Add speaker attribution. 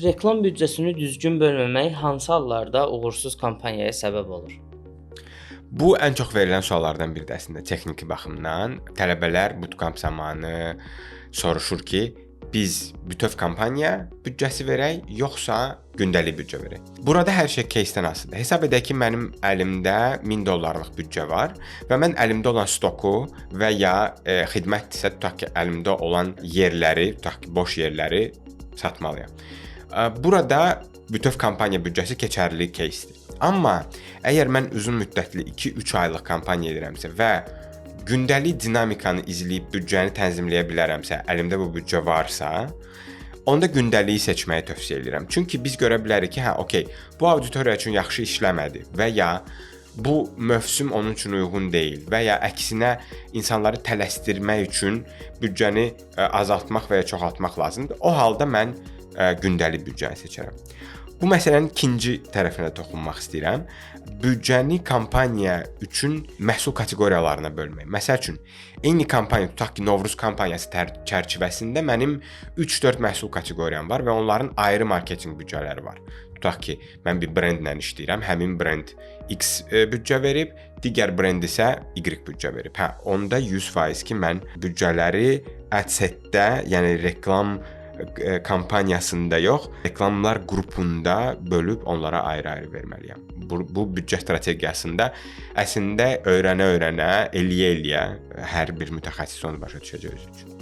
Speaker 1: Reklam büdcəsini düzgün bölməmək hansı hallarda uğursuz kampaniyaya səbəb olur?
Speaker 2: Bu ən çox verilən suallardan biridir əslində texniki baxımdan. Tələbələr bootcamp zamanı soruşur ki, biz bütöv kampaniya büdcəsi verək, yoxsa gündəlik büdcə verək? Burada hər şey кейsdən asılıdır. Hesab edək ki, mənim əlimdə $1000 büdcə var və mən əlimdə olan stoku və ya xidmətdirsə, tutaq ki, əlimdə olan yerləri, tutaq ki, boş yerləri satmalıyam. Burada bütöv kampaniya büdcəsi keçərli keysdir. Amma əgər mən uzun müddətli 2-3 aylıq kampaniya edirəmsə və gündəlik dinamikanı izləyib büdcəni tənzimləyə bilərəmsə, əlimdə bu büdcə varsa, onda gündəliyi seçməyi tövsiyə edirəm. Çünki biz görə bilərik ki, okey, bu auditoriya üçün yaxşı işləmədi və ya bu mövsüm onun üçün uyğun deyil və ya əksinə insanları tələsdirmək üçün büdcəni azaltmaq və ya çoxaltmaq lazımdır. O halda mən gündəlik büdcəni seçərəm. Bu məsələnin ikinci tərəfinə toxunmaq istəyirəm. Büdcəni kampaniya üçün məhsul kateqoriyalarına bölmək. Məsəl üçün, eyni kampaniya, tutaq ki, Novruz kampaniyası çərçivəsində mənim 3-4 məhsul kateqoriyam var və onların ayrı marketinq büdcələri var. Tutaq ki, mən bir brendlə işləyirəm, həmin brend X büdcə verib, digər brend isə Y büdcə verib. Onda 100% ki, mən büdcələri ad-setdə, yəni reklam kampaniyasında yox, reklamlar qrupunda bölüb onlara ayrı-ayrı verməliyəm. Bu büdcə strategiyasında əslində öyrənə-öyrənə, eləyə-eləyə hər bir mütəxəssis onu başa düşəcək özü üçün.